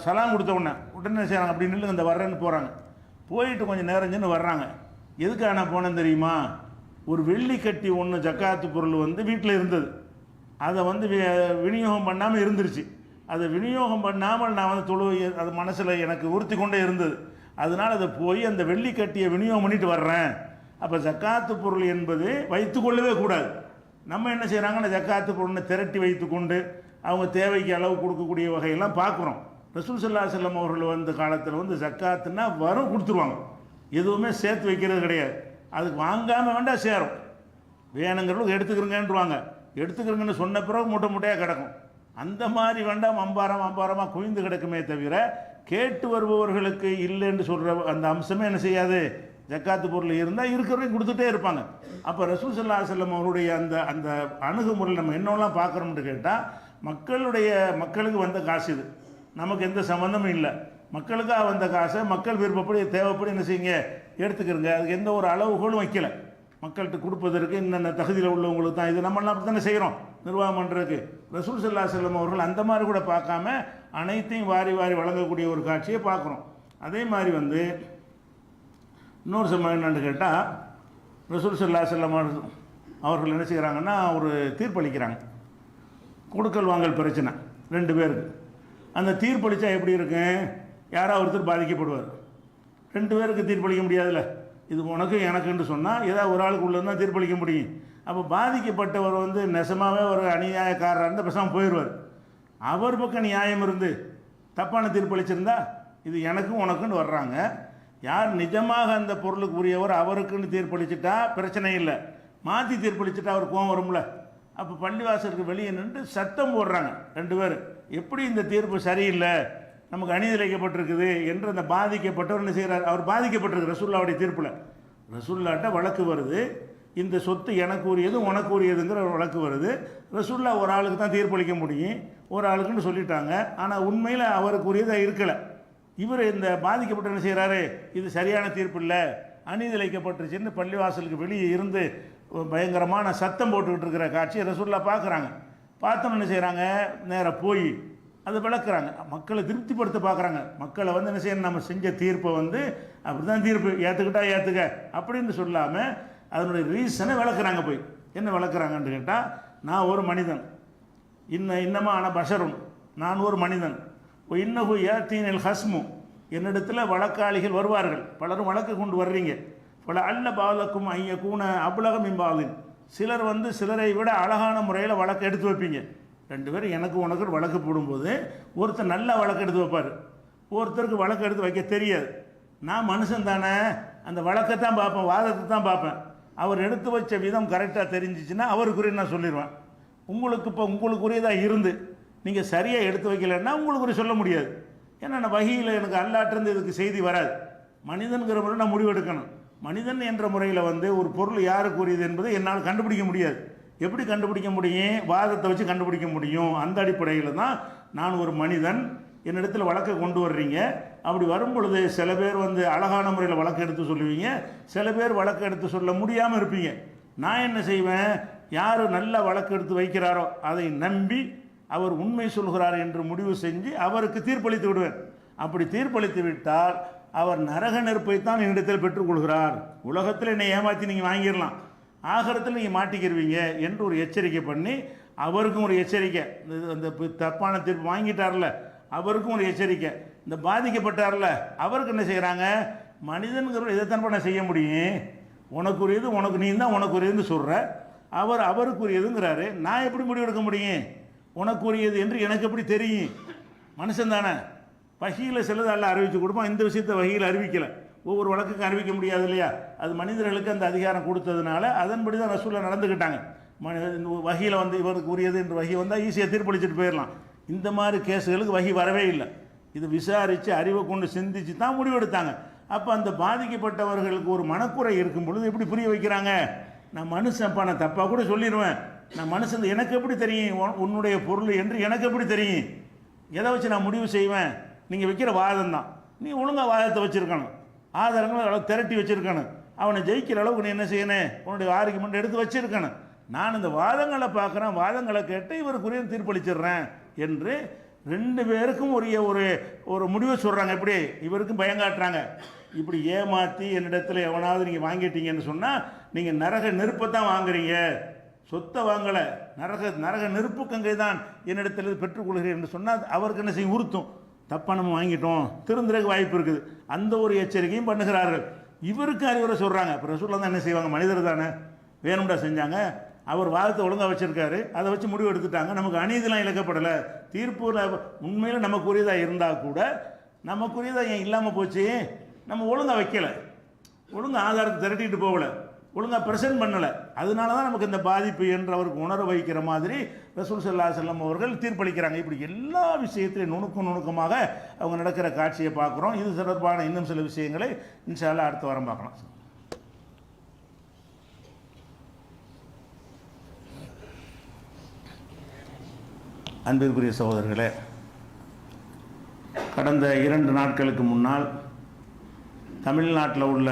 Speaker 2: சலாம் கொடுத்த உடனே என்ன செய்கிறாங்க, அப்படி நில்லுங்க, இந்த வர்றேன்னு போகிறாங்க. போயிட்டு கொஞ்சம் நேரஞ்சுன்னு வர்றாங்க. எதுக்காக நான் போனேன்னு தெரியுமா, ஒரு வெள்ளி கட்டி ஒன்று ஜக்காத்து பொருள் வந்து வீட்டில் இருந்தது, அதை வந்து விநியோகம் பண்ணாமல் இருந்துருச்சு. அதை விநியோகம் பண்ணாமல் நான் வந்து தொழுகை அது மனசில் எனக்கு உறுத்தி கொண்டே இருந்தது. அதனால் அதை போய் அந்த வெள்ளி கட்டியை விநியோகம் பண்ணிட்டு வர்றேன். அப்போ ஜக்காத்து பொருள் என்பது வைத்து கொள்ளவே கூடாது. நம்ம என்ன செய்கிறாங்கன்னா, ஜக்காத்து பொருளை திரட்டி வைத்து கொண்டு அவங்க தேவைக்கு அளவு கொடுக்கக்கூடிய வகையெல்லாம் பார்க்குறோம். ரசூல் ஸல்லல்லாஹு அலைஹி வஸல்லம் அவர்கள் வந்த காலத்தில் வந்து ஜக்காத்துன்னா வரும் கொடுத்துருவாங்க, எதுவுமே சேர்த்து வைக்கிறது கிடையாது. அதுக்கு வாங்காமல் வேண்டாம், சேரும், வேணுங்கிறவங்களுக்கு எடுத்துக்கிறங்கன்றுவாங்க. எடுத்துக்கிறங்கன்னு சொன்ன பிறகு மூட்டை மூட்டையாக கிடக்கும். அந்த மாதிரி வேண்டாம், அம்பாரமாக குவிந்து கிடக்குமே தவிர கேட்டு வருபவர்களுக்கு இல்லைன்னு சொல்கிற அந்த அம்சமே என்ன செய்யாது. ஜக்காத்து பொருள் இருந்தால் இருக்கிறவரையும் கொடுத்துட்டே இருப்பாங்க. அப்போ ரசூல் ஸல்லல்லாஹு அலைஹி வஸல்லம் அவருடைய அந்த அந்த அணுகுமுறையில் நம்ம என்னெல்லாம் பார்க்குறோம்னு கேட்டால், மக்களுக்கு வந்த காசு இது, நமக்கு எந்த சம்மந்தமும் இல்லை. மக்களுக்காக வந்த காசை மக்கள் விருப்பப்படி தேவைப்படி என்ன செய்யுங்க, எடுத்துக்கிறங்க. அதுக்கு எந்த ஒரு அளவுகோலும் வைக்கலை. மக்கள்கிட்ட கொடுப்பதற்கு இன்னென்ன தகுதியில் உள்ளவங்களுக்கு தான் இது, நம்மளாம் அப்படி தானே செய்கிறோம் நிர்வாகம் பண்ணுறதுக்கு. ரசூல் ஸல்லல்லாஹு அலைஹி வஸல்லம் அவர்கள் அந்த மாதிரி கூட பார்க்காம அனைத்தையும் வாரி வழங்கக்கூடிய ஒரு காட்சியை பார்க்குறோம். அதே மாதிரி வந்து இன்னொரு சம்பவம் என்னென்னு கேட்டால், ரசூல் ஸல்லல்லாஹு அலைஹி வஸல்லம் அவர்கள் என்ன செய்கிறாங்கன்னா, ஒரு தீர்ப்பளிக்கிறாங்க. கொடுக்கல் வாங்கல் பிரச்சனை 2 பேருக்கு. அந்த தீர்ப்பளித்தா எப்படி இருக்கு, யாராவது ஒருத்தர் பாதிக்கப்படுவார். 2 பேருக்கு தீர்ப்பளிக்க முடியாதுல்ல, இது உனக்கு எனக்குன்னு சொன்னால் ஏதாவது ஒரு ஆளுக்கு உள்ளே தான் தீர்ப்பளிக்க முடியும். அப்போ பாதிக்கப்பட்டவர் வந்து நெசமாகவே ஒரு அநியாயக்காரராக இருந்தால் பேசாமல் போயிடுவார். அவர் பக்கம் நியாயம் இருந்து தப்பான தீர்ப்பளிச்சிருந்தா இது எனக்கும் உனக்குன்னு வர்றாங்க. யார் நிஜமாக அந்த பொருளுக்கு உரியவர் அவருக்குன்னு தீர்ப்பளிச்சிட்டா பிரச்சனை இல்லை. மாற்றி தீர்ப்பளிச்சுட்டு அவர் கோவம் வரும்ல. அப்போ பள்ளிவாசலுக்கு வெளியே நின்று சத்தம் போடுறாங்க 2 பேர். எப்படி இந்த தீர்ப்பு சரியில்லை, நமக்கு அநீதிழைக்கப்பட்டிருக்குது என்று அந்த பாதிக்கப்பட்டவர் என்ன செய்கிறார், அவர் பாதிக்கப்பட்டிருக்கு ரசூலுல்லாவுடைய தீர்ப்பில். ரசூலுல்லாட்ட வழக்கு வருது, இந்த சொத்து எனக்கு உரியது உனக்கு உரியதுங்கிற ஒரு வழக்கு வருது. ரசூலுல்லா ஒரு ஆளுக்கு தான் தீர்ப்பளிக்க முடியும், ஒரு ஆளுக்குன்னு சொல்லிட்டாங்க. ஆனால் உண்மையில் அவருக்கு உரியதாக இருக்கலை. இவர் இந்த பாதிக்கப்பட்ட என்ன செய்கிறாரு, இது சரியான தீர்ப்பு இல்லை, அநீதிழைக்கப்பட்டுருச்சுன்னு பள்ளிவாசலுக்கு வெளியே இருந்து பயங்கரமான சத்தம் போட்டுக்கிட்டு இருக்கிற காட்சியை ரசூலுல்லாஹ் பார்க்குறாங்க. பார்த்தோன்னு என்ன செய்கிறாங்க, நேராக போய் அதை விளக்குறாங்க, மக்களை திருப்திப்படுத்த பார்க்குறாங்க. மக்களை வந்து என்ன செய்யணும், நம்ம செஞ்ச தீர்ப்பை வந்து அப்படி தான் தீர்ப்பு, ஏற்றுக்கிட்டா ஏற்றுக்க அப்படின்னு சொல்லாமல் அதனுடைய ரீசனை விளக்குறாங்க. போய் என்ன விளக்குறாங்கன்னு கேட்டால், நான் ஒரு மனிதன், இன்னமா ஆன பஷரும், நான் ஒரு மனிதன், இன்னஹு யாத்தீனில் ஹஸ்மு, என்னிடத்தில் வழக்காளிகள் வருவார்கள், பலரும் வழக்கு கொண்டு வர்றீங்க. பல அல்ல பாலக்கும் ஐய கூன அபுலகம் இம்பாலின், சிலர் வந்து சிலரை விட அழகான முறையில் வழக்கு எடுத்து வைப்பீங்க. 2 பேர் எனக்கு உனக்கு வழக்கு போடும்போது ஒருத்தர் நல்ல வழக்கு எடுத்து வைப்பார், ஒருத்தருக்கு வழக்கு எடுத்து வைக்க தெரியாது. நான் மனுஷன் தானே, அந்த வழக்கை தான் பார்ப்பேன், வாதத்தை தான் பார்ப்பேன். அவர் எடுத்து வச்ச விதம் கரெக்டாக தெரிஞ்சிச்சுன்னா அவருக்குரிய நான் சொல்லிடுவேன். உங்களுக்கு இப்போ உங்களுக்குரியதாக இருந்து நீங்கள் சரியாக எடுத்து வைக்கலைன்னா உங்களுக்குரிய சொல்ல முடியாது. ஏன்னா நான் வகையில் எனக்கு அல்லாட்டிருந்து இதுக்கு செய்தி வராது. மனிதன்கிற முறை நான் முடிவெடுக்கணும். மனிதன் என்ற முறையில் வந்து ஒரு பொருள் யாருக்கு உரியது என்பதை என்னால் கண்டுபிடிக்க முடியாது. எப்படி கண்டுபிடிக்க முடியும், வாதத்தை வச்சு கண்டுபிடிக்க முடியும். அந்த அடிப்படையில் தான் நான் ஒரு மனிதன், என்னிடத்தில் வழக்கை கொண்டு வர்றீங்க. அப்படி வரும் பொழுது சில பேர் வந்து அழகான முறையில் வழக்கு எடுத்து சொல்லுவீங்க, சில பேர் வழக்கு எடுத்து சொல்ல முடியாமல் இருப்பீங்க. நான் என்ன செய்வேன், யார் நல்ல வழக்கு எடுத்து வைக்கிறாரோ அதை நம்பி அவர் உண்மை சொல்கிறார் என்று முடிவு செஞ்சு அவருக்கு தீர்ப்பளித்து விடுவேன். அப்படி தீர்ப்பளித்து விட்டால் அவர் நரக நெருப்பைத்தான் என்னிடத்தில் பெற்றுக்கொள்கிறார். உலகத்தில் என்னை ஏமாற்றி நீங்கள் வாங்கிடலாம், ஆகரத்தில் நீங்கள் மாட்டிக்கிடுவீங்க என்று ஒரு எச்சரிக்கை பண்ணி, அவருக்கும் ஒரு எச்சரிக்கை, அந்த தப்பான தீர்ப்பு வாங்கிட்டார்ல அவருக்கும் ஒரு எச்சரிக்கை, இந்த பாதிக்கப்பட்டார்ல அவருக்கு என்ன செய்கிறாங்க, மனிதனுங்கிற இதைத்தான் பண்ண செய்ய முடியும், உனக்குரியது உனக்கு, நீ தான் உனக்குரியதுன்னு சொல்கிற, அவர் அவருக்குரியதுங்கிறாரு. நான் எப்படி முடிவெடுக்க முடியும், உனக்குரியது என்று எனக்கு எப்படி தெரியும், மனுஷன் தானே. வகையில் சிலது அல்ல அறிவித்து கொடுப்போம், இந்த விஷயத்தை வகையில் அறிவிக்கலை, ஒவ்வொரு வழக்குக்கும் அறிவிக்க முடியாது இல்லையா. அது மனிதர்களுக்கு அந்த அதிகாரம் கொடுத்ததுனால அதன்படி தான் ரசூலுல்லாஹ் நடந்துக்கிட்டாங்க. வகையில் வந்து இவருக்கு உரியது என்று வகை வந்தால் ஈஸியாக தீர்ப்பளிச்சுட்டு போயிடலாம். இந்த மாதிரி கேஸுகளுக்கு வகை வரவே இல்லை. இது விசாரித்து அறிவை கொண்டு சிந்திச்சு தான் முடிவெடுத்தாங்க. அப்போ அந்த பாதிக்கப்பட்டவர்களுக்கு ஒரு மனக்குறை இருக்கும் பொழுது எப்படி புரிய வைக்கிறாங்க, நான் மனுஷன்ப்பா, நான் தப்பாக கூட சொல்லிடுவேன், நான் மனுஷன், எனக்கு எப்படி தெரியும் உன்னுடைய பொருள் என்று எனக்கு எப்படி தெரியும், எதை வச்சு நான் முடிவு செய்வேன், நீங்கள் வைக்கிற வாதம் தான், நீ ஒழுங்காக வாதத்தை வச்சுருக்கணும், ஆதாரங்களை அளவு திரட்டி வச்சுருக்கணும், அவனை ஜெயிக்கிற அளவுக்கு நீ என்ன செய்யணும், உன்னுடைய ஆர்குமெண்ட் எடுத்து வச்சுருக்கணும். நான் இந்த வாதங்களை பார்க்குறேன், வாதங்களை கேட்டு இவருக்குரிய தீர்ப்பளிச்சிடுறேன் என்று 2 பேருக்கும் உரிய ஒரு முடிவை சொல்கிறாங்க. எப்படி இவருக்கும் பயங்காட்டுறாங்க. இப்படி ஏமாற்றி என்னிடத்தில் எவனாவது நீங்கள் வாங்கிட்டீங்கன்னு சொன்னால் நீங்கள் நரக நெருப்பை தான் வாங்குறீங்க, சொத்தை வாங்கலை, நரக நெருப்பு கங்கை தான் என்னிடத்தில் பெற்றுக்கொள்கிறேன் என்று சொன்னால் அவருக்கு என்ன செய்யும், உறுத்தும், தப்பாக நம்ம வாங்கிட்டோம், திருந்துறதுக்கு வாய்ப்பு இருக்குது. அந்த ஒரு எச்சரிக்கையும் பண்ணுகிறார்கள். இவருக்கு அறிவுரை சொல்கிறாங்க. இப்போ ரசூலுல்லாஹ் தான் என்ன செய்வாங்க, மனிதர் தானே, வேணும்டா செஞ்சாங்க, அவர் வாதத்தை ஒழுங்காக வச்சுருக்காரு, அதை வச்சு முடிவு எடுத்துட்டாங்க, நமக்கு அநீதிலாம் இழக்கப்படலை, தீர்ப்பு உண்மையில் நமக்குரியதாக இருந்தால் கூட நமக்குரியதாக ஏன் இல்லாமல் போச்சு, நம்ம ஒழுங்காக வைக்கலை, ஒழுங்காக ஆதாரத்தை திரட்டிட்டு போகலை, ஒழுங்காக ப்ரெசென்ட் பண்ணலை, அதனால தான் நமக்கு இந்த பாதிப்பு என்று அவருக்கு உணர வைக்கிற மாதிரி ரசூல் ஸல்லல்லாஹு அலைஹி வஸல்லம் அவர்கள் தீர்ப்பளிக்கிறாங்க. இப்படி எல்லா விஷயத்திலையும் நுணுக்கமாக அவங்க நடக்கிற காட்சியை பார்க்குறோம். இது தொடர்பான இன்னும் சில விஷயங்களை இன்ஷா அல்லாஹ் அடுத்த வாரம் பார்க்கலாம். அன்பிற்குரிய சகோதரர்களே, கடந்த 2 நாட்களுக்கு முன்னால் தமிழ்நாட்டில் உள்ள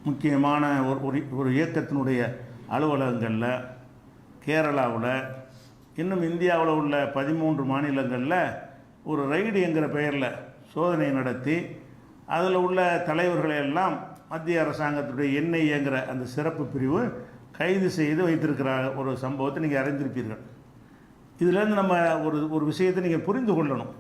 Speaker 2: முக்கியமான ஒரு இயக்கத்தினுடைய அலுவலகங்களில், கேரளாவில், இன்னும் இந்தியாவில் உள்ள 13 மாநிலங்களில் ஒரு ரைடு என்கிற பெயரில் சோதனை நடத்தி அதில் உள்ள தலைவர்களை எல்லாம் மத்திய அரசாங்கத்துடைய என்ஐஏங்கிற அந்த சிறப்பு பிரிவு கைது செய்து வைத்திருக்கிற ஒரு சம்பவத்தை நீங்கள் அறிந்திருப்பீர்கள். இதிலேருந்து நம்ம ஒரு விஷயத்தை நீங்கள் புரிந்து கொள்ளணும்.